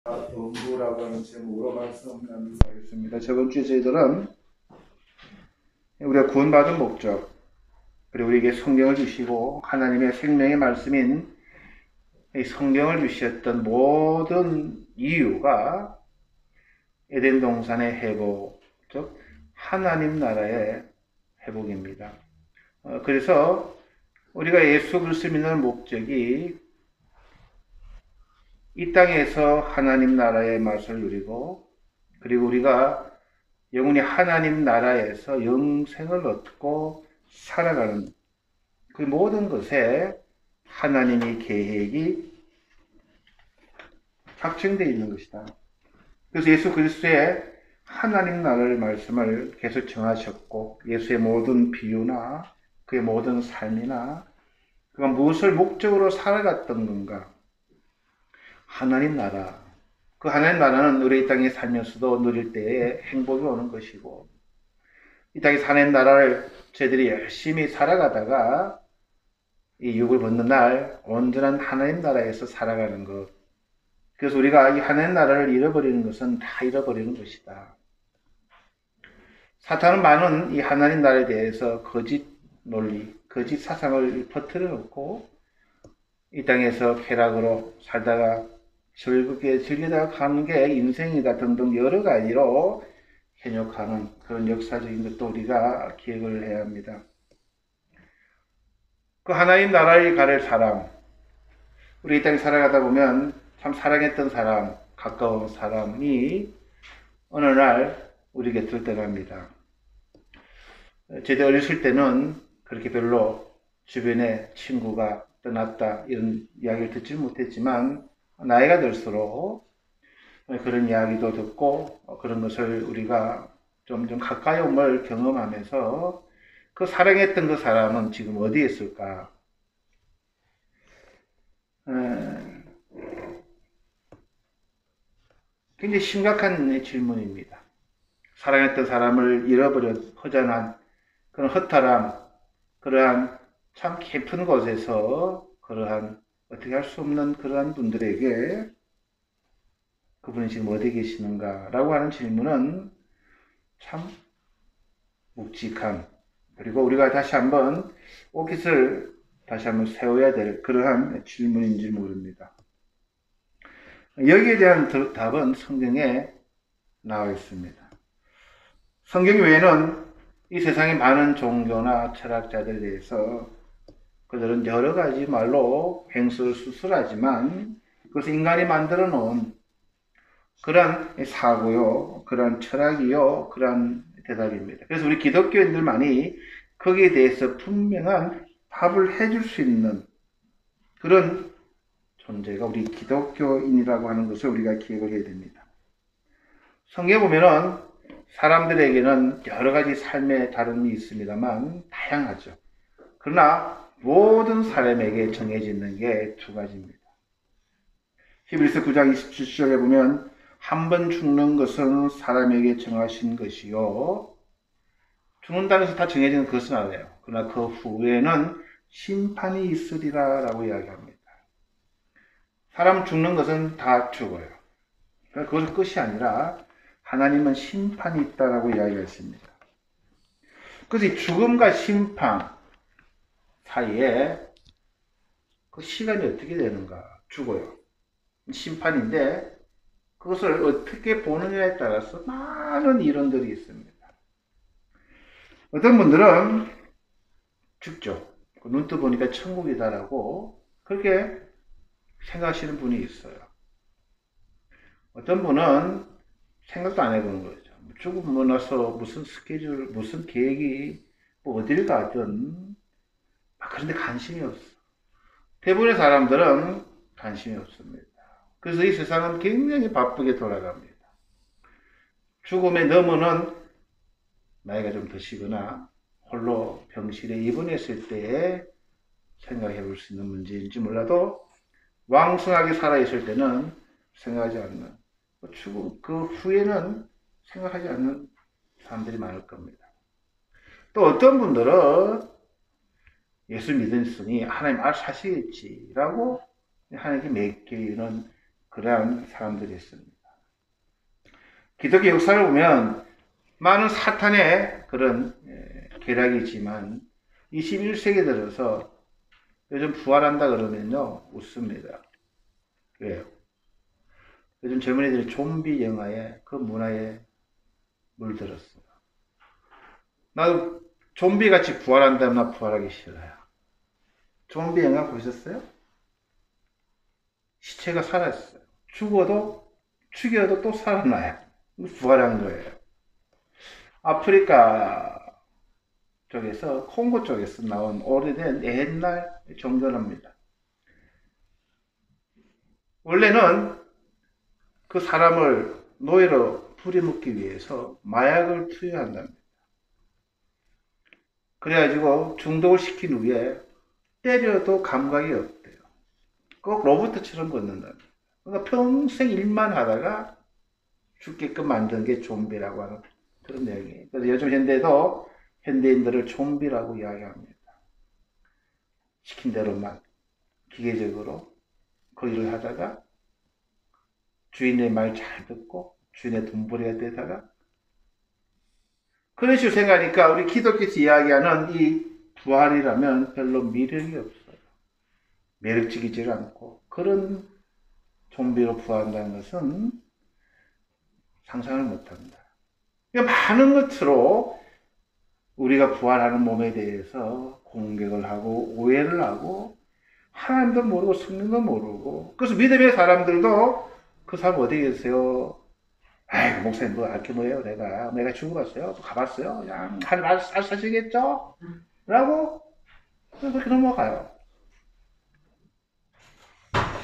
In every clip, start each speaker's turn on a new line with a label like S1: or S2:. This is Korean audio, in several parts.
S1: 본부라고 하는 제목으로 말씀 나누겠습니다. 저번 주에 저희들은 우리가 구원받은 목적, 그리고 우리에게 성경을 주시고 하나님의 생명의 말씀인 이 성경을 주셨던 모든 이유가 에덴 동산의 회복, 즉 하나님 나라의 회복입니다. 그래서 우리가 예수 그리스도를 믿는 목적이 이 땅에서 하나님 나라의 맛을 누리고, 그리고 우리가 영원히 하나님 나라에서 영생을 얻고 살아가는 그 모든 것에 하나님의 계획이 작정되어 있는 것이다. 그래서 예수 그리스도의 하나님 나라의 말씀을 계속 정하셨고, 예수의 모든 비유나 그의 모든 삶이나 그가 무엇을 목적으로 살아갔던 건가, 하나님 나라, 그 하나님 나라는 우리 이 땅에 살면서도 누릴 때에 행복이 오는 것이고, 이 땅에 하나님 나라를 저희들이 열심히 살아가다가 이 유업을 벗는 날 온전한 하나님 나라에서 살아가는 것, 그래서 우리가 이 하나님 나라를 잃어버리는 것은 다 잃어버리는 것이다. 사탄은 많은 이 하나님 나라에 대해서 거짓 논리, 거짓 사상을 퍼뜨려 놓고 이 땅에서 쾌락으로 살다가 즐겁게 즐기다가 가는 게 인생이다 등등 여러 가지로 현혹하는 그런 역사적인 것도 우리가 기억을 해야 합니다. 그 하나님 나라에 가를 사람, 우리 이 땅에 살아가다 보면 참 사랑했던 사람, 가까운 사람이 어느 날 우리 곁을 떠납니다. 저희들 어렸을 때는 그렇게 별로 주변에 친구가 떠났다 이런 이야기를 듣지 못했지만, 나이가 들수록 그런 이야기도 듣고 그런 것을 우리가 좀 가까이 온걸 경험하면서 그 사랑했던 그 사람은 지금 어디에 있을까? 굉장히 심각한 질문입니다. 사랑했던 사람을 잃어버려 허전한 그런 허탈함, 그러한 참 깊은 곳에서 그러한 어떻게 할 수 없는 그러한 분들에게 그분이 지금 어디 계시는가 라고 하는 질문은 참 묵직한, 그리고 우리가 다시 한번 옷깃을 다시 한번 세워야 될 그러한 질문인지 모릅니다. 여기에 대한 답은 성경에 나와 있습니다. 성경 외에는 이 세상의 많은 종교나 철학자들에 대해서 그들은 여러 가지 말로 횡설수설하지만 그것은 인간이 만들어 놓은 그러한 사고요, 그러한 철학이요, 그러한 대답입니다. 그래서 우리 기독교인들만이 거기에 대해서 분명한 답을 해줄 수 있는 그런 존재가 우리 기독교인이라고 하는 것을 우리가 기억을 해야 됩니다. 성경에 보면은 사람들에게는 여러 가지 삶의 다름이 있습니다만 다양하죠. 그러나 모든 사람에게 정해지는 게 두 가지입니다. 히브리서 9장 27절에 보면 한 번 죽는 것은 사람에게 정하신 것이요, 죽는다는 것은 다 정해지는 것은 알아요. 그러나 그 후에는 심판이 있으리라 라고 이야기합니다. 사람 죽는 것은 다 죽어요. 그러니까 그것은 끝이 아니라 하나님은 심판이 있다라고 이야기했습니다. 그래서 이 죽음과 심판 사이에 그 시간이 어떻게 되는가? 죽어요. 심판인데 그것을 어떻게 보느냐에 따라서 많은 이론들이 있습니다. 어떤 분들은 죽죠. 눈뜨 보니까 천국이다라고 그렇게 생각하시는 분이 있어요. 어떤 분은 생각도 안 해보는 거죠. 죽으고 나서 무슨 스케줄, 무슨 계획이 뭐 어딜 가든 그런데 관심이 없어. 대부분의 사람들은 관심이 없습니다. 그래서 이 세상은 굉장히 바쁘게 돌아갑니다. 죽음에 넘어는 나이가 좀 드시거나 홀로 병실에 입원했을 때에 생각해 볼 수 있는 문제인지 몰라도 왕성하게 살아있을 때는 생각하지 않는, 죽음 그 후에는 생각하지 않는 사람들이 많을 겁니다. 또 어떤 분들은 예수 믿으니 하나님 알아서 하시겠지라고 하나님께 맡기는 그러한 사람들이 있습니다. 기독교 역사를 보면 많은 사탄의 그런 계략이지만 21세기 들어서 요즘 부활한다 그러면요 웃습니다. 왜요? 요즘 젊은이들이 좀비 영화에 그 문화에 물들었어요. 나도 좀비같이 부활한다면 나 부활하기 싫어요. 좀비 영화 보셨어요? 시체가 살아있어요. 죽여도 또 살아나요. 부활한 거예요. 아프리카 쪽에서, 콩고 쪽에서 나온 오래된 옛날 종교랍니다. 원래는 그 사람을 노예로 부려먹기 위해서 마약을 투여한답니다. 그래가지고 중독을 시킨 후에 때려도 감각이 없대요. 꼭 로봇처럼 걷는답니다. 그러니까 평생 일만 하다가 죽게끔 만든 게 좀비라고 하는 그런 내용이에요. 그래서 요즘 현대도 현대인들을 좀비라고 이야기합니다. 시킨 대로만 기계적으로 그 일을 하다가 주인의 말 잘 듣고 주인의 돈벌이가 되다가 그런 식으로 생각하니까 우리 기독교에서 이야기하는 이 부활이라면 별로 매력이 없어요. 매력적이지 않고 그런 좀비로 부활한다는 것은 상상을 못합니다. 많은 것으로 우리가 부활하는 몸에 대해서 공격을 하고 오해를 하고 하나님도 모르고 성령도 모르고 그래서 믿음의 사람들도 그 사람 어디 계세요? 아이고 목사님 뭐 알게 뭐예요? 내가 죽어봤어요? 또 가봤어요? 그냥 하늘 알 사시겠죠? 라고 그렇게 넘어가요.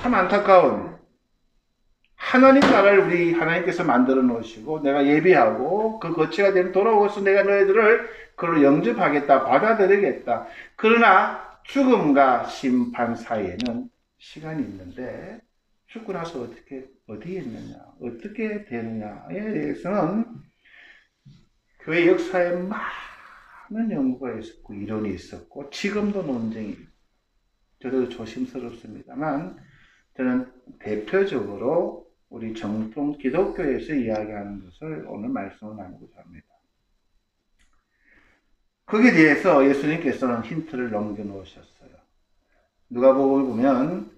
S1: 참 안타까운 하나님 나라를 우리 하나님께서 만들어 놓으시고 내가 예비하고 그 거치가 되면 돌아오고서 내가 너희들을 그로 영접하겠다 받아들이겠다. 그러나 죽음과 심판 사이에는 시간이 있는데 죽고 나서 어디에 있느냐 어떻게 되느냐에 대해서는 교회 역사에 많은 연구가 있었고 이론이 있었고 지금도 논쟁이 저도 조심스럽습니다만 저는 대표적으로 우리 정통 기독교에서 이야기하는 것을 오늘 말씀을 나누고자 합니다. 거기에 대해서 예수님께서는 힌트를 넘겨놓으셨어요. 누가복음을 보면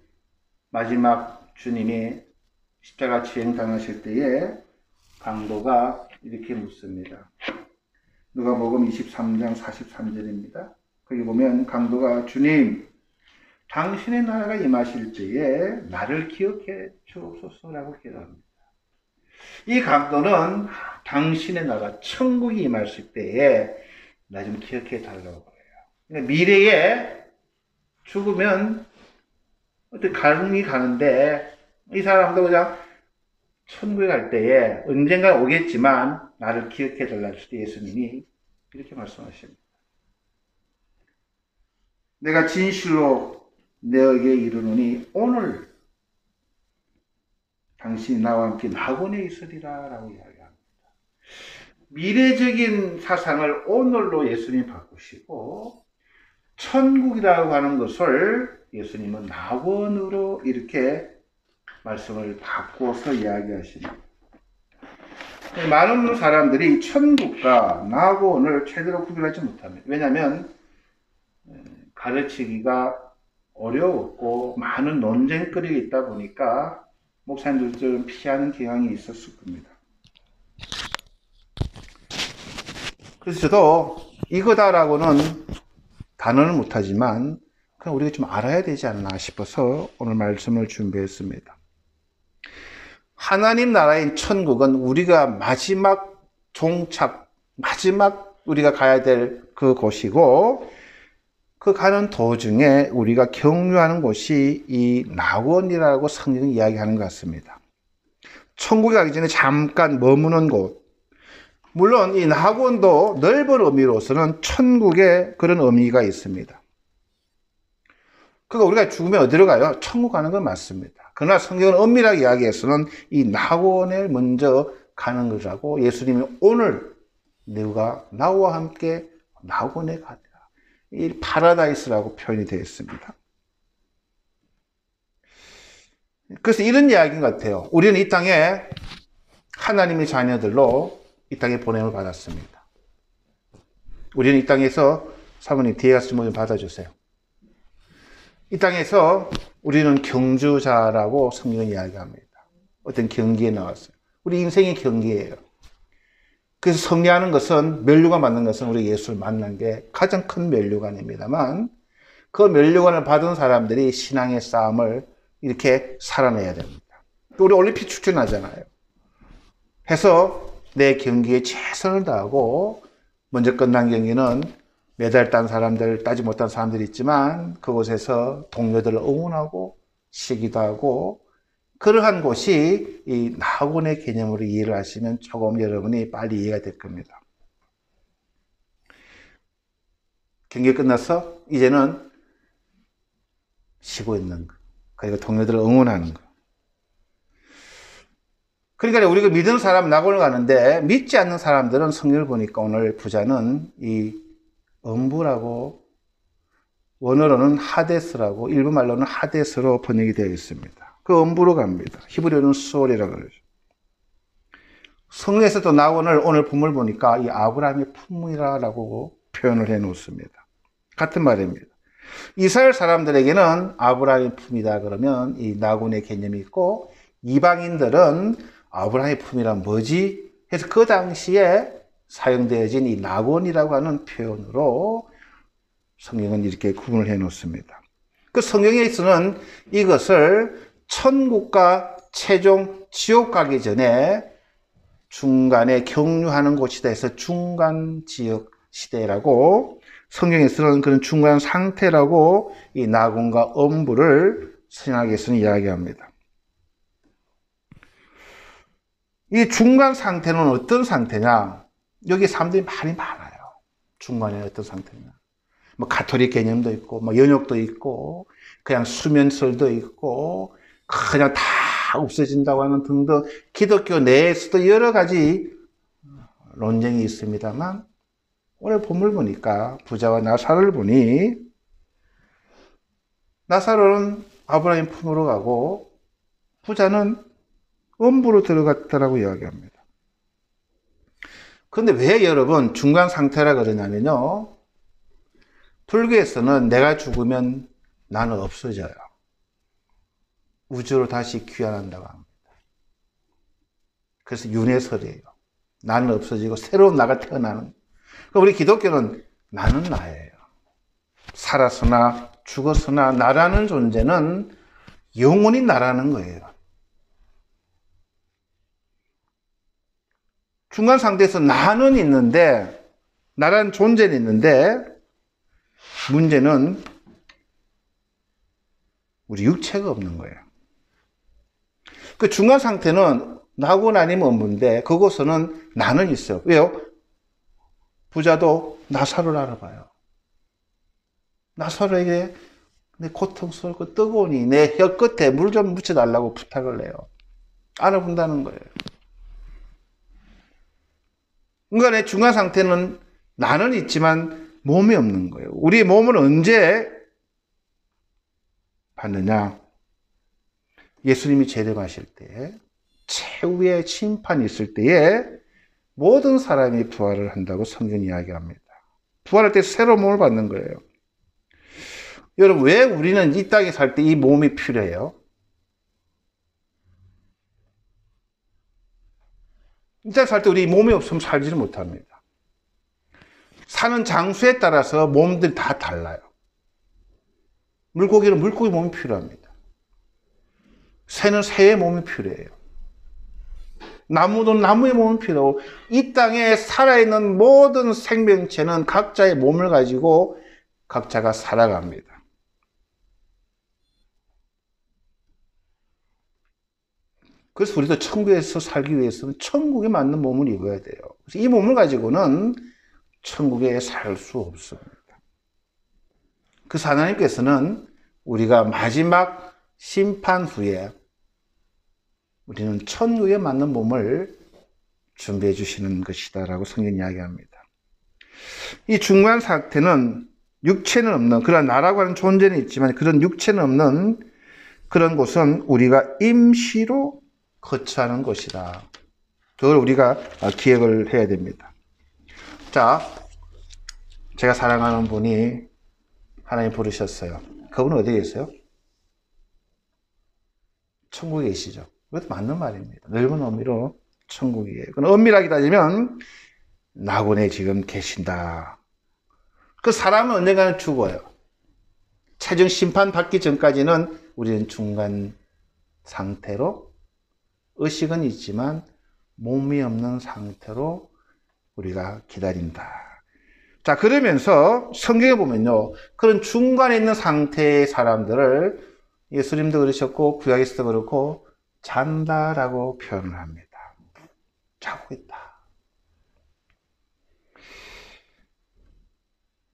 S1: 마지막 주님이 십자가 지행당하실 때에 강도가 이렇게 묻습니다. 누가복음 23장 43절입니다. 거기 보면 강도가 주님 당신의 나라가 임하실 때에 나를 기억해 주옵소서라고 기도합니다. 이 강도는 당신의 나라 천국이 임하실 때에 나 좀 기억해 달라고 그래요. 그러니까 미래에 죽으면 어떻게 가능이 가는데 이 사람도 그냥 천국에 갈 때에 언젠가 오겠지만 나를 기억해 달라고 할 때 예수님이 이렇게 말씀하십니다. 내가 진실로 너에게 이르노니 오늘 당신이 나와 함께 낙원에 있으리라 라고 이야기합니다. 미래적인 사상을 오늘로 예수님이 바꾸시고 천국이라고 하는 것을 예수님은 낙원으로 이렇게 말씀을 바꿔서 이야기하십니다. 많은 사람들이 천국과 낙원을 제대로 구별하지 못합니다. 왜냐하면 가르치기가 어려웠고 많은 논쟁거리가 있다 보니까 목사님들도 좀 피하는 경향이 있었을 겁니다. 그래서 저도 이거다라고는 단언을 못하지만 그냥 우리가 좀 알아야 되지 않나 싶어서 오늘 말씀을 준비했습니다. 하나님 나라인 천국은 우리가 마지막 종착, 마지막 우리가 가야 될 그 곳이고 그 가는 도중에 우리가 경유하는 곳이 이 낙원이라고 성경이 이야기하는 것 같습니다. 천국에 가기 전에 잠깐 머무는 곳. 물론 이 낙원도 넓은 의미로서는 천국의 그런 의미가 있습니다. 그러니까 우리가 죽으면 어디로 가요? 천국 가는 건 맞습니다. 그러나 성경은 엄밀하게 이야기해서는 이 낙원에 먼저 가는 거라고 예수님이 오늘 너가 나와 함께 낙원에 가리라. 이 파라다이스라고 표현이 되어 있습니다. 그래서 이런 이야기인 것 같아요. 우리는 이 땅에 하나님의 자녀들로 이 땅에 보냄을 받았습니다. 우리는 이 땅에서, 사모님 뒤에 가서 좀 받아주세요. 이 땅에서 우리는 경주자라고 성경은 이야기합니다. 어떤 경기에 나왔어요. 우리 인생의 경기예요. 그래서 승리하는 것은, 면류관 받는 것은 우리 예수를 만난 게 가장 큰 면류관입니다만, 그 면류관을 받은 사람들이 신앙의 싸움을 이렇게 살아내야 됩니다. 우리 올림픽 출전하잖아요. 해서 내 경기에 최선을 다하고, 먼저 끝난 경기는 메달 딴 사람들, 따지 못한 사람들이 있지만 그곳에서 동료들을 응원하고 쉬기도 하고, 그러한 곳이 이 낙원의 개념으로 이해를 하시면 조금 여러분이 빨리 이해가 될 겁니다. 경기 끝나서 이제는 쉬고 있는 거, 그리고 동료들을 응원하는 거. 그러니까 우리가 믿는 사람 낙원을 가는데, 믿지 않는 사람들은 성경을 보니까 오늘 부자는 이 음부라고, 원어로는 하데스라고, 일본 말로는 하데스로 번역이 되어 있습니다. 그 음부로 갑니다. 히브리어는 수올이라고 그러죠. 성경에서도 낙원을 오늘 본문을 보니까 이 아브라함의 품이라고 표현을 해 놓습니다. 같은 말입니다. 이스라엘 사람들에게는 아브라함의 품이다 그러면 이 낙원의 개념이 있고, 이방인들은 아브라함의 품이란 뭐지? 해서 그 당시에 사용되어진 이 낙원이라고 하는 표현으로 성경은 이렇게 구분을 해 놓습니다. 그 성경에서는 이것을 천국과 최종 지옥 가기 전에 중간에 경유하는 곳이다 해서 중간 지역 시대라고, 성경에서는 그런 중간 상태라고 이 낙원과 음부를 신학에서는 이야기합니다. 이 중간 상태는 어떤 상태냐? 여기 사람들이 많이 많아요. 중간에 어떤 상태냐? 뭐 가톨릭 개념도 있고, 뭐 연욕도 있고, 그냥 수면설도 있고, 그냥 다 없어진다고 하는 등등 기독교 내에서도 여러 가지 논쟁이 있습니다만, 오늘 본문을 보니까 부자와 나사로를 보니, 나사로는 아브라함 품으로 가고 부자는 음부로 들어갔다라고 이야기합니다. 그런데 왜 여러분 중간 상태라 그러냐면요, 불교에서는 내가 죽으면 나는 없어져요. 우주로 다시 귀환한다고 합니다. 그래서 윤회설이에요. 나는 없어지고 새로운 나가 태어나는. 우리 기독교는 나는 나예요. 살았으나 죽었으나 나라는 존재는 영원히 나라는 거예요. 중간 상태에서 나는 있는데, 나라는 존재는 있는데, 문제는 우리 육체가 없는 거예요. 그 중간 상태는 나고 아니면 없는데, 그곳에는 나는 있어요. 왜요? 부자도 나사로를 알아봐요. 나사로에게 내 고통스럽고 뜨거우니 내 혀 끝에 물 좀 묻혀달라고 부탁을 해요. 알아본다는 거예요. 그러니까 내 중간 상태는 나는 있지만 몸이 없는 거예요. 우리의 몸은 언제 받느냐? 예수님이 재림하실 때, 최후의 심판이 있을 때에 모든 사람이 부활을 한다고 성경이 이야기합니다. 부활할 때 새로운 몸을 받는 거예요. 여러분, 왜 우리는 이 땅에 살 때 이 몸이 필요해요? 이 땅에 살 때 우리 몸이 없으면 살지를 못합니다. 사는 장소에 따라서 몸들이 다 달라요. 물고기는 물고기 몸이 필요합니다. 새는 새의 몸이 필요해요. 나무도 나무의 몸이 필요하고, 이 땅에 살아있는 모든 생명체는 각자의 몸을 가지고 각자가 살아갑니다. 그래서 우리도 천국에서 살기 위해서는 천국에 맞는 몸을 입어야 돼요. 그래서 이 몸을 가지고는 천국에 살 수 없습니다. 그래서 하나님께서는 우리가 마지막 심판 후에 우리는 천국에 맞는 몸을 준비해 주시는 것이다라고 성경이 이야기합니다. 이 중간 상태는 육체는 없는, 그러나 나라고 하는 존재는 있지만 그런 육체는 없는 그런 곳은 우리가 임시로 거처하는 곳이다. 그걸 우리가 기억을 해야 됩니다. 자, 제가 사랑하는 분이 하나님 부르셨어요. 그분은 어디에 계세요? 천국에 계시죠. 그것도 맞는 말입니다. 넓은 의미로 천국이에요. 그건 엄밀하게 따지면 낙원에 지금 계신다. 그 사람은 언젠가는 죽어요. 최종 심판 받기 전까지는 우리는 중간 상태로 의식은 있지만 몸이 없는 상태로 우리가 기다린다. 자, 그러면서 성경에 보면요, 그런 중간에 있는 상태의 사람들을 예수님도 그러셨고 구약에서도 그렇고 잔다라고 표현을 합니다. 자고 있다.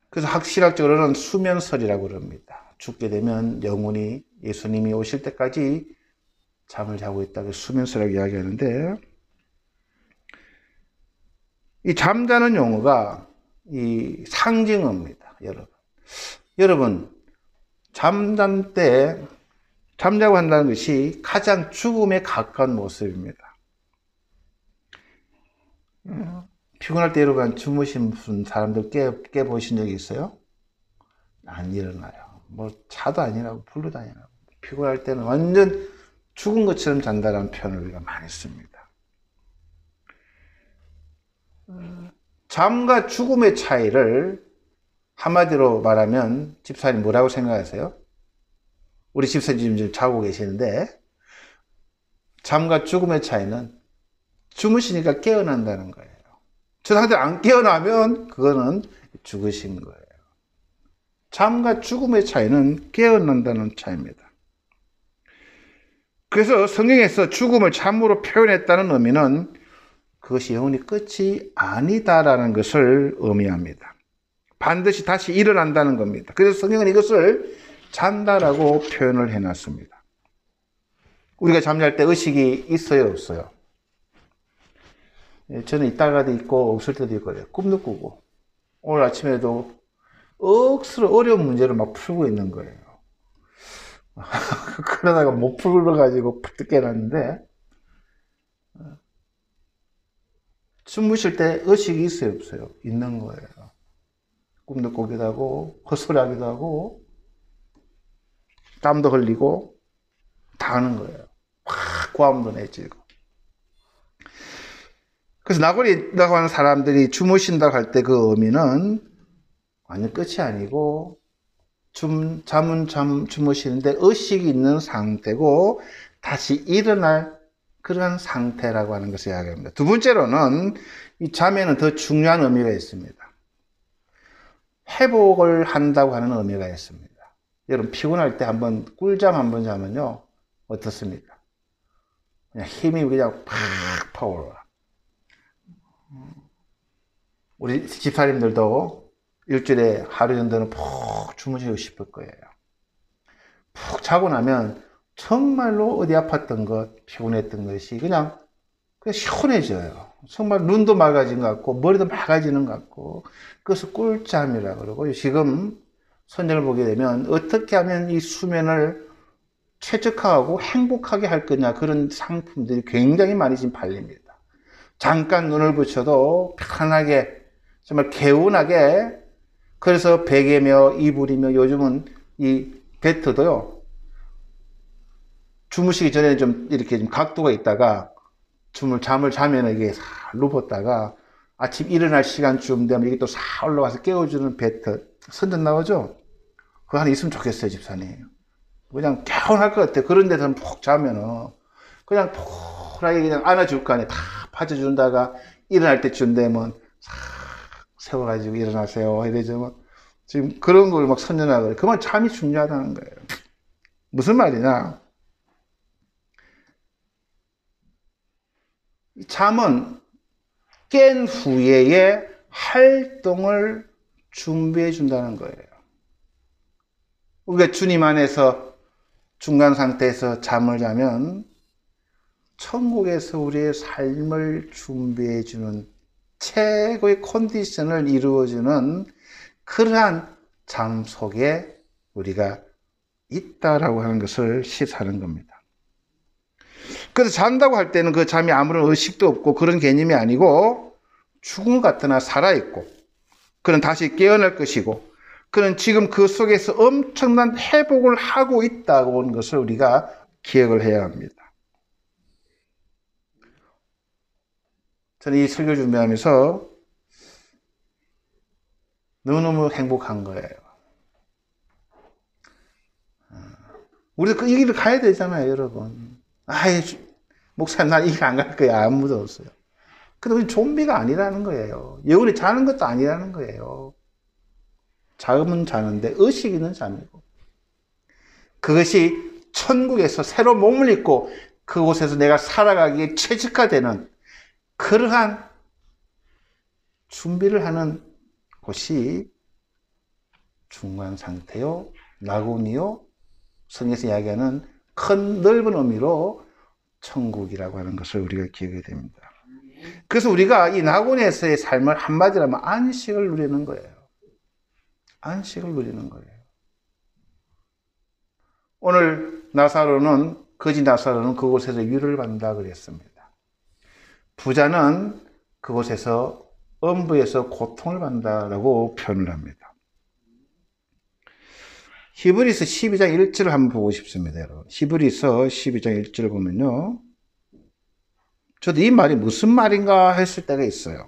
S1: 그래서 학신학적으로는 수면설이라고 그럽니다. 죽게 되면 영혼이 예수님이 오실 때까지 잠을 자고 있다고 수면설이라고 이야기하는데, 이 잠자는 용어가 이 상징어입니다. 여러분 잠자고 한다는 것이 가장 죽음에 가까운 모습입니다. 피곤할 때 여러분 주무신 사람들 깨보신 적이 있어요? 안 일어나요. 뭐 차도 아니라고 불도 아니라고. 피곤할 때는 완전 죽은 것처럼 잔다라는 표현을 우리가 많이 씁니다. 잠과 죽음의 차이를 한마디로 말하면 집사님 뭐라고 생각하세요? 우리 집사님 지금 자고 계시는데, 잠과 죽음의 차이는 주무시니까 깨어난다는 거예요. 저 상태로 안 깨어나면 그거는 죽으신 거예요. 잠과 죽음의 차이는 깨어난다는 차이입니다. 그래서 성경에서 죽음을 잠으로 표현했다는 의미는 그것이 영원히 끝이 아니다라는 것을 의미합니다. 반드시 다시 일어난다는 겁니다. 그래서 성경은 이것을 잔다라고 표현을 해놨습니다. 우리가 잠잘 때 의식이 있어요, 없어요? 저는 있다가도 있고 없을 때도 있거든요. 꿈도 꾸고 오늘 아침에도 억수로 어려운 문제를 막 풀고 있는 거예요. 그러다가 못 풀어가지고 푹 깨놨는데, 주무실 때 의식이 있어요, 없어요? 있는 거예요. 꿈도 꾸기도 하고 헛소리하기도 하고 땀도 흘리고 다 하는 거예요. 확 고함도 내지고. 그래서 낙원에 있다고 하는 사람들이 주무신다고 할 때 그 의미는 완전 끝이 아니고 주무시는데 의식이 있는 상태고 다시 일어날 그런 상태라고 하는 것을 이야기합니다. 두 번째로는 이 잠에는 더 중요한 의미가 있습니다. 회복을 한다고 하는 의미가 있습니다. 여러분 피곤할 때 한번 꿀잠 한번 자면요 어떻습니까? 그냥 힘이 그냥 팍 파올라. 우리 집사님들도 일주일에 하루 정도는 푹 주무시고 싶을 거예요. 푹 자고 나면 정말로 어디 아팠던 것, 피곤했던 것이 그냥 시원해져요. 정말 눈도 맑아진 것 같고 머리도 맑아지는 것 같고, 그것을 꿀잠이라고 그러고, 지금 선정을 보게 되면 어떻게 하면 이 수면을 최적화하고 행복하게 할 거냐, 그런 상품들이 굉장히 많이 지금 팔립니다. 잠깐 눈을 붙여도 편하게 정말 개운하게. 그래서 베개며 이불이며 요즘은 이 베트도요 주무시기 전에 좀 이렇게 좀 각도가 있다가 잠을 자면 이게 싹 누웠다가 아침 일어날 시간쯤 되면 이게 또 싹 올라가서 깨워주는 베트 선전 나오죠? 그거 하나 있으면 좋겠어요, 집사님. 그냥 개운할 것 같아요. 그런 데서 푹 자면은 그냥 푹하게 그냥 안아줄 거 아니에요. 다 파져준다가 일어날 때쯤 되면 싹 세워가지고 일어나세요 이러죠. 지금 그런 걸 막 선전하고, 그만 잠이 중요하다는 거예요. 무슨 말이냐? 잠은 깬 후에의 활동을 준비해 준다는 거예요. 우리가 주님 안에서 중간 상태에서 잠을 자면 천국에서 우리의 삶을 준비해 주는 최고의 컨디션을 이루어주는 그러한 잠 속에 우리가 있다라고 하는 것을 시사하는 겁니다. 그래서 잔다고 할 때는 그 잠이 아무런 의식도 없고 그런 개념이 아니고 죽은 것 같으나 살아있고 그는 다시 깨어날 것이고 그는 지금 그 속에서 엄청난 회복을 하고 있다고 하는 것을 우리가 기억을 해야 합니다. 저는 이 설교 준비하면서 너무너무 행복한 거예요. 우리도 이 길을 가야 되잖아요, 여러분. 목사님, 난 이 길 안 갈 거야. 아무도 없어요. 근데 우리 좀비가 아니라는 거예요. 영원히 자는 것도 아니라는 거예요. 잠은 자는데 의식은 잠이고. 그것이 천국에서 새로 몸을 입고 그곳에서 내가 살아가기에 최적화되는 그러한 준비를 하는 곳이 중간 상태요, 낙원이요, 성경에서 이야기하는 큰 넓은 의미로 천국이라고 하는 것을 우리가 기억해야 됩니다. 그래서 우리가 이 낙원에서의 삶을 한마디로 하면 안식을 누리는 거예요. 안식을 누리는 거예요. 오늘 거지 나사로는 그곳에서 위로를 받는다 그랬습니다. 부자는 그곳에서 음부에서 고통을 받는다라고 표현을 합니다. 히브리서 12장 1절을 한번 보고 싶습니다, 여러분. 히브리서 12장 1절을 보면요. 저도 이 말이 무슨 말인가 했을 때가 있어요.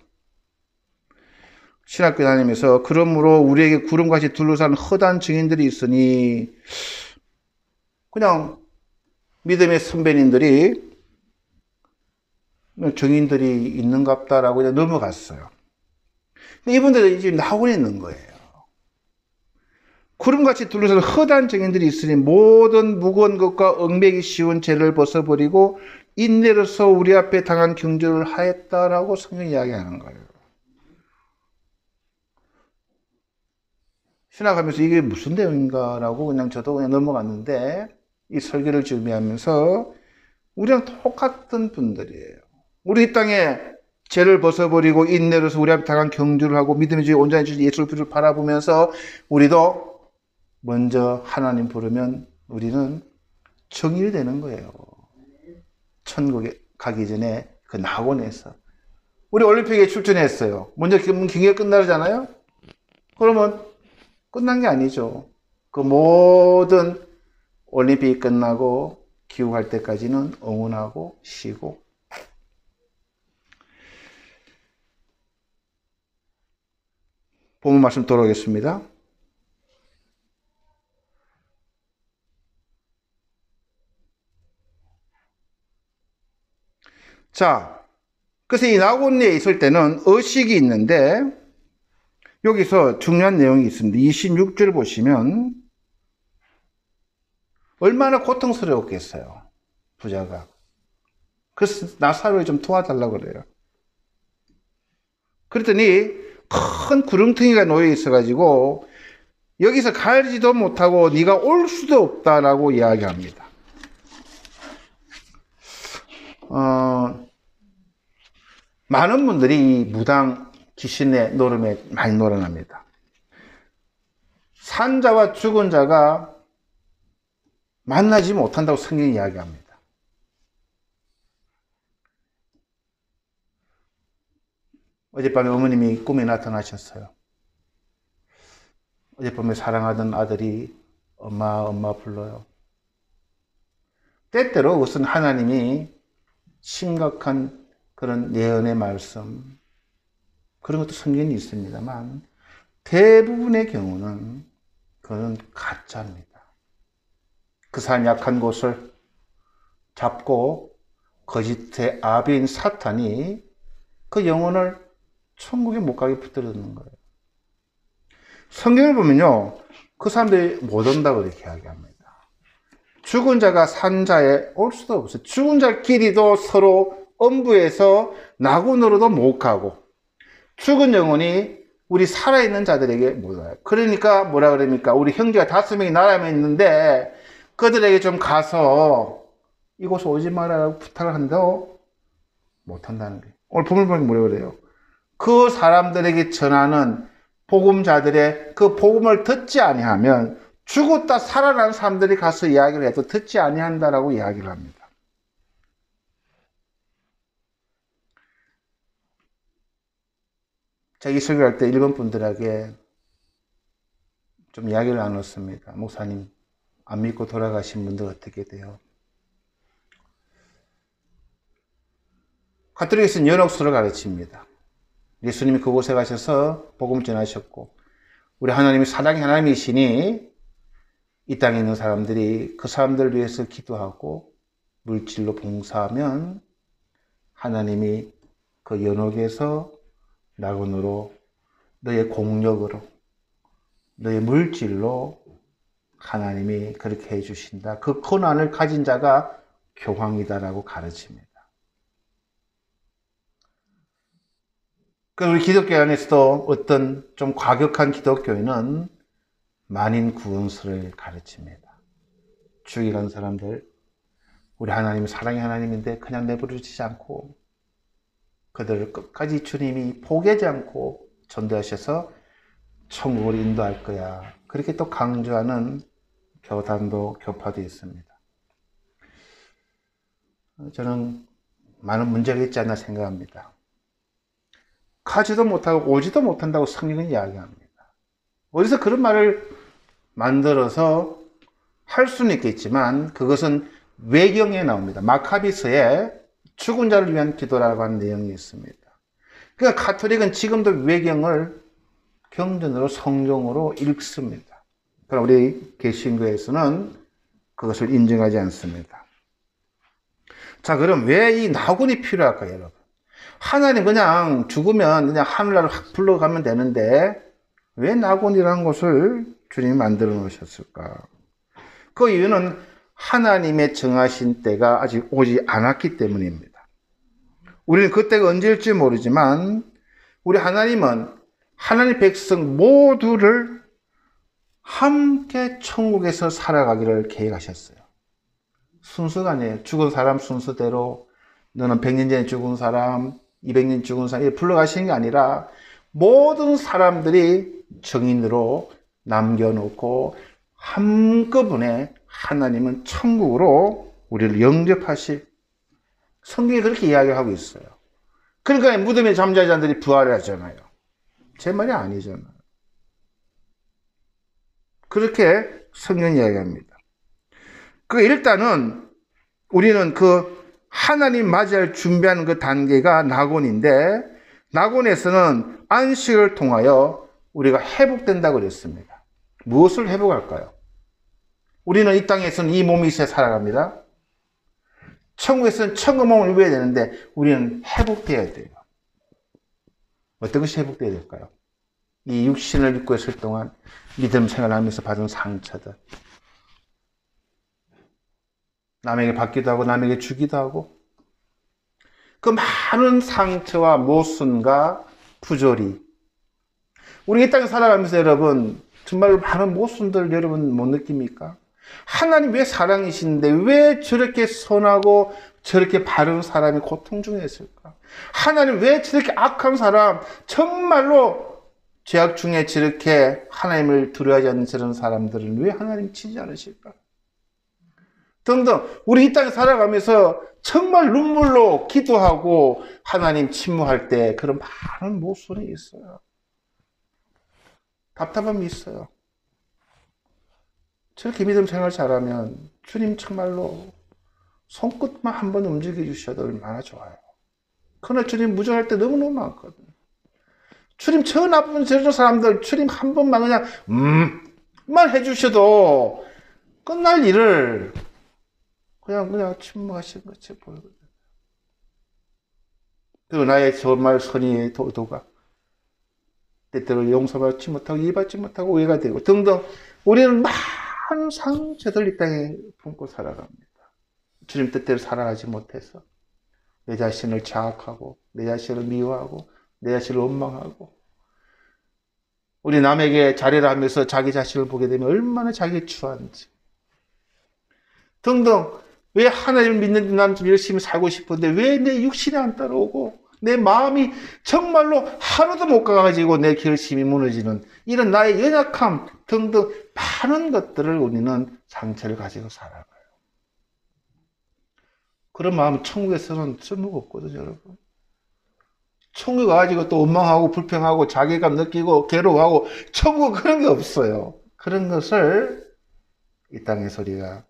S1: 신학교 다니면서 그러므로 우리에게 구름같이 둘러싼 허다한 증인들이 있으니 그냥 믿음의 선배님들이 증인들이 있는갑다라고 그냥 넘어갔어요. 근데 이분들은 지금 낙원에 있는 거예요. 구름같이 둘러싼 허다한 증인들이 있으니 모든 무거운 것과 얽매기 쉬운 죄를 벗어버리고 인내로서 우리 앞에 당한 경주를 하였다라고 성경이 이야기하는 거예요. 신학하면서 이게 무슨 내용인가라고 그냥 저도 그냥 넘어갔는데 이 설교를 준비하면서 우리랑 똑같은 분들이에요. 우리 이 땅에 죄를 벗어버리고 인내로서 우리 앞에 당한 경주를 하고 믿음의 주에 온전히 주신 예수를 바라보면서 우리도 먼저 하나님 부르면 우리는 정의를 되는 거예요. 천국에 가기 전에 그 낙원에서. 우리 올림픽에 출전했어요. 먼저 경기가 끝나잖아요. 그러면 끝난 게 아니죠. 그 모든 올림픽이 끝나고 귀국할 때까지는 응원하고 쉬고. 본문 말씀 돌아오겠습니다. 자, 그래서 이 낙원에 있을 때는 의식이 있는데 여기서 중요한 내용이 있습니다. 26절 보시면 얼마나 고통스러웠겠어요, 부자가. 그래서 나사로를 좀 도와달라고 그래요. 그랬더니 큰 구름텅이가 놓여 있어가지고 여기서 가지도 못하고 네가 올 수도 없다라고 이야기합니다. 많은 분들이 이 무당 귀신의 노름에 많이 놀아납니다. 산 자와 죽은 자가 만나지 못한다고 성경이 이야기합니다. 어젯밤에 어머님이 꿈에 나타나셨어요. 어젯밤에 사랑하던 아들이 엄마 엄마 불러요. 때때로 그것은 하나님이 심각한 그런 예언의 말씀, 그런 것도 성경에 있습니다만 대부분의 경우는 그건 가짜입니다. 그 사람 약한 곳을 잡고 거짓의 아비인 사탄이 그 영혼을 천국에 못 가게 붙들어놓는 거예요. 성경을 보면요, 그 사람들이 못 온다고 이렇게 이야기합니다. 죽은 자가 산 자에 올 수도 없어요. 죽은 자끼리도 서로 음부에서 낙원으로도 못 가고 죽은 영혼이 우리 살아있는 자들에게 못 와요. 그러니까 뭐라 그럽니까? 우리 형제가 5명이 나라에 있는데 그들에게 좀 가서 이곳에 오지 말아라고 부탁을 한다고 못한다는 거예요. 오늘 본문 보면 뭐라 그래요? 그 사람들에게 전하는 복음자들의 그 복음을 듣지 아니하면 죽었다 살아난 사람들이 가서 이야기를 해도 듣지 아니한다라고 이야기를 합니다. 제가 이 설교할 때 일본 분들에게 좀 이야기를 나눴습니다. 목사님, 안 믿고 돌아가신 분들 어떻게 돼요? 가톨릭에서는 연옥수를 가르칩니다. 예수님이 그곳에 가셔서 복음을 전하셨고 우리 하나님이 사랑의 하나님이시니 이 땅에 있는 사람들이 그 사람들을 위해서 기도하고 물질로 봉사하면 하나님이 그 연옥에서 낙원으로 너의 공력으로 너의 물질로 하나님이 그렇게 해주신다. 그 고난을 가진 자가 교황이다라고 가르칩니다. 우리 기독교 안에서도 어떤 좀 과격한 기독교인은 만인 구원설을 가르칩니다. 죽이간 사람들, 우리 하나님은 사랑의 하나님인데 그냥 내버려두지 않고 그들을 끝까지 주님이 포기하지 않고 전도하셔서 천국으로 인도할 거야. 그렇게 또 강조하는 교단도 교파도 있습니다. 저는 많은 문제가 있지 않나 생각합니다. 가지도 못하고 오지도 못한다고 성경은 이야기합니다. 어디서 그런 말을 만들어서 할 수는 있겠지만 그것은 외경에 나옵니다. 마카비서에 죽은 자를 위한 기도라고 하는 내용이 있습니다. 그러니까 가톨릭은 지금도 외경을 경전으로 성경으로 읽습니다. 그러나 우리 개신교에서는 그것을 인정하지 않습니다. 자, 그럼 왜 이 낙원이 필요할까요, 여러분? 하나님 그냥 죽으면 그냥 하늘나라로 확 불러가면 되는데 왜 낙원이라는 것을 주님이 만들어 놓으셨을까? 그 이유는 하나님의 정하신 때가 아직 오지 않았기 때문입니다. 우리는 그때가 언제일지 모르지만 우리 하나님은 하나님 백성 모두를 함께 천국에서 살아가기를 계획하셨어요. 순서가 아니에요. 죽은 사람 순서대로 너는 100년 전에 죽은 사람, 200년 죽은 사람 이렇게 불러가시는 게 아니라 모든 사람들이 정인으로 남겨놓고 한꺼번에 하나님은 천국으로 우리를 영접하실 성경이 그렇게 이야기하고 있어요. 그러니까 무덤에 잠자는 자들이 부활하잖아요. 제 말이 아니잖아요. 그렇게 성경이 이야기합니다. 일단은 우리는 하나님 맞이할 준비하는 그 단계가 낙원인데 낙원에서는 안식을 통하여 우리가 회복된다고 그랬습니다. 무엇을 회복할까요? 우리는 이 땅에서는 이 몸이 있어야 살아갑니다. 천국에서는 천국 몸을 입어야 되는데 우리는 회복돼야 돼요. 어떤 것이 회복돼야 될까요? 이 육신을 입고 있을 동안 믿음 생활하면서 받은 상처들, 남에게 받기도 하고 남에게 주기도 하고 그 많은 상처와 모순과 부조리, 우리 이 땅에 살아가면서 여러분 정말 많은 모순들 여러분 못 느낍니까? 하나님 왜 사랑이신데 왜 저렇게 선하고 저렇게 바른 사람이 고통 중에 있을까? 하나님 왜 저렇게 악한 사람, 정말로 죄악 중에 저렇게 하나님을 두려워하지 않는 저런 사람들은 왜 하나님 치지 않으실까? 등등 우리 이 땅에 살아가면서 정말 눈물로 기도하고 하나님 침묵할 때 그런 많은 모순이 있어요. 답답함이 있어요. 저렇게 믿음 생활 잘하면 주님 정말로 손끝만 한번 움직여 주셔도 얼마나 좋아요. 그러나 주님 무정할 때 너무너무 많거든요. 주님 저 나쁜 저런 사람들 주님 한 번만 그냥 만 해주셔도 끝날 일을 그냥 침묵하시는 것이 보이거든요. 그리고 나의 정말 선의의 도가 때때로 용서받지 못하고 이해받지 못하고 오해가 되고 등등 우리는 많은 상처들 이 땅에 품고 살아갑니다. 주님 뜻대로 살아가지 못해서 내 자신을 자학하고 내 자신을 미워하고 내 자신을 원망하고 우리 남에게 잘해라 하면서 자기 자신을 보게 되면 얼마나 자기가 추한지 등등 왜 하나님을 믿는데 난 좀 열심히 살고 싶은데 왜 내 육신이 안 따라오고 내 마음이 정말로 하루도 못 가가지고 내 결심이 무너지는 이런 나의 연약함 등등 많은 것들을 우리는 상처를 가지고 살아가요. 그런 마음은 천국에서는 쓸모가 없거든요, 여러분. 천국에 가가지고 또 원망하고 불평하고 자괴감 느끼고 괴로워하고 천국은 그런 게 없어요. 그런 것을 이 땅에서 우리가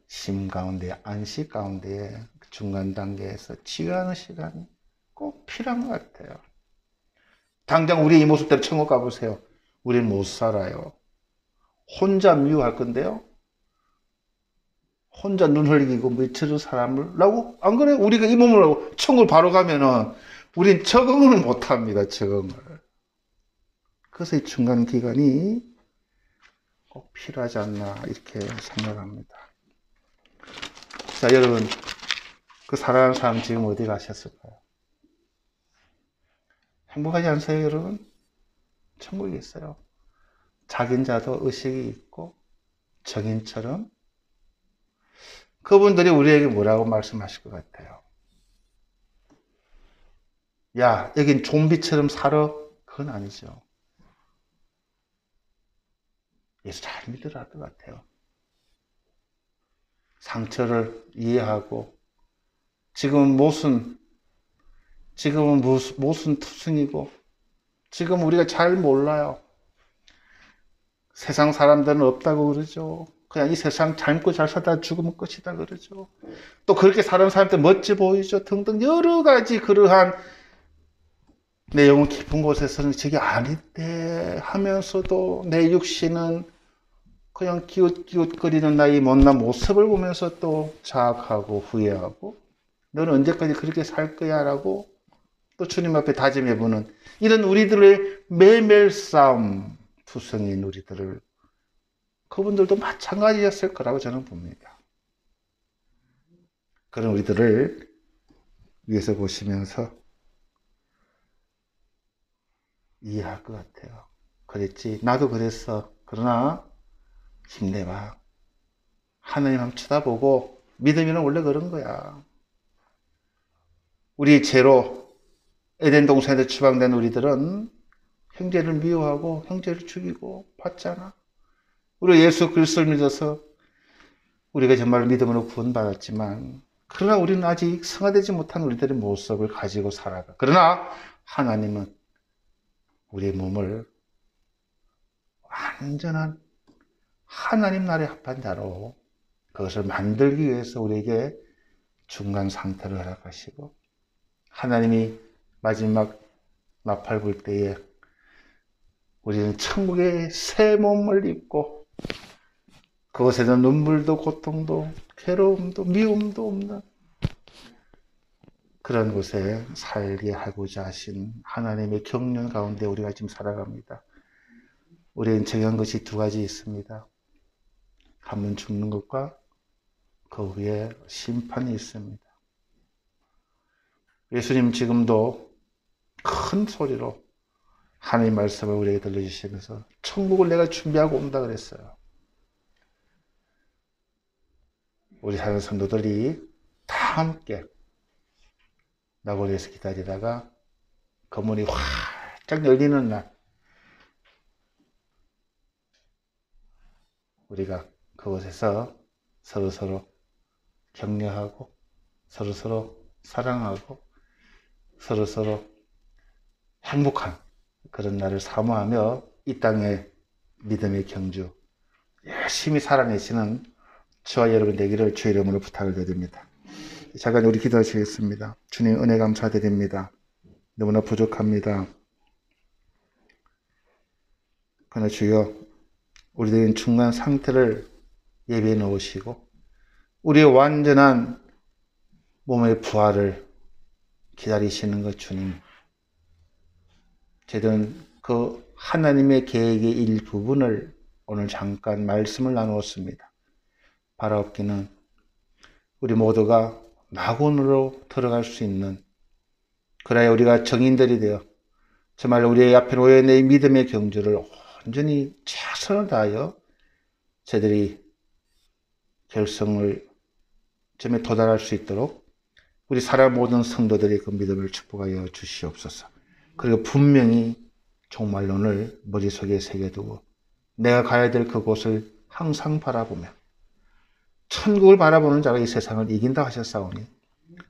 S1: 쉼 가운데, 안식 가운데 중간 단계에서 치유하는 시간이 꼭 필요한 것 같아요. 당장 우리 이 모습대로 천국 가보세요. 우리는 못 살아요. 혼자 미워할 건데요. 혼자 눈 흘리고 미쳐준 사람을 라고 안 그래? 우리가 이 몸을 하고 천국을 바로 가면은 우린 적응을 못 합니다. 적응을. 그래서 이 중간 기간이 꼭 필요하지 않나 이렇게 생각합니다. 자, 여러분, 그 사랑하는 사람 지금 어디 가셨을까요? 행복하지 않으세요, 여러분? 천국에 있어요. 작은 자도 의식이 있고 정인처럼 그분들이 우리에게 뭐라고 말씀하실 것 같아요? 야, 여긴 좀비처럼 살아? 그건 아니죠. 예수 잘 믿으라 할 것 같아요. 상처를 이해하고 지금은 무슨 투성이고 지금 우리가 잘 몰라요. 세상 사람들은 없다고 그러죠. 그냥 이 세상 젊고 잘 살다 죽으면 끝이다 그러죠. 또 그렇게 사는 사람들 멋져 보이죠. 등등 여러 가지 그러한 내 영혼 깊은 곳에서는 저게 아닌데 하면서도 내 육신은 그냥 기웃기웃거리는 나의 못난 모습을 보면서 또 자학하고 후회하고 너는 언제까지 그렇게 살 거야 라고 또 주님 앞에 다짐해보는 이런 우리들의 매일 싸움 투성인 우리들을 그분들도 마찬가지였을 거라고 저는 봅니다. 그런 우리들을 위에서 보시면서 이해할 것 같아요. 그랬지. 나도 그랬어. 그러나 힘내봐. 하나님 한번 쳐다보고 믿으면 원래 그런 거야. 우리 죄로 에덴 동산에서 추방된 우리들은 형제를 미워하고 형제를 죽이고 봤잖아. 우리 예수 그리스도를 믿어서 우리가 정말 믿음으로 구원받았지만 그러나 우리는 아직 성화되지 못한 우리들의 모습을 가지고 살아가. 그러나 하나님은 우리의 몸을 완전한 하나님 나라에 합한 자로 그것을 만들기 위해서 우리에게 중간 상태를 허락하시고 하나님이 마지막 나팔 불 때에 우리는 천국의 새 몸을 입고 그곳에는 눈물도 고통도 괴로움도 미움도 없는 그런 곳에 살게 하고자 하신 하나님의 경륜 가운데 우리가 지금 살아갑니다. 우리는 정한 것이 두 가지 있습니다. 한 번 죽는 것과 그 후에 심판이 있습니다. 예수님 지금도 큰 소리로 하나님 말씀을 우리에게 들려주시면서 천국을 내가 준비하고 온다 그랬어요. 우리 사는 성도들이 다 함께 나고리에서 기다리다가 그 문이 활짝 열리는 날 우리가 그곳에서 서로서로 격려하고 서로서로 사랑하고 서로서로 행복한 그런 날을 사모하며 이 땅의 믿음의 경주 열심히 살아내시는 저와 여러분 되기를 주의 이름으로 부탁을 드립니다. 잠깐 우리 기도하시겠습니다. 주님 은혜 감사드립니다. 너무나 부족합니다. 그러나 주여 우리들의 중간 상태를 예비해 놓으시고 우리의 완전한 몸의 부활을 기다리시는 것 주님. 저희들은 그 하나님의 계획의 일부분을 오늘 잠깐 말씀을 나누었습니다. 바라옵기는 우리 모두가 낙원으로 들어갈 수 있는 그래야 우리가 정인들이 되어 정말 우리의 앞에 놓여있는 이 믿음의 경주를 온전히 최선을 다하여 저희들이 결성을 점에 도달할 수 있도록 우리 사랑 모든 성도들이 그 믿음을 축복하여 주시옵소서. 그리고 분명히 종말론을 머릿속에 새겨두고 내가 가야 될 그곳을 항상 바라보며 천국을 바라보는 자가 이 세상을 이긴다 하셨사오니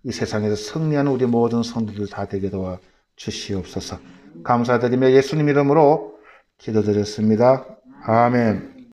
S1: 이 세상에서 승리하는 우리 모든 성도들 다 되게 도와 주시옵소서. 감사드리며 예수님 이름으로 기도드렸습니다. 아멘.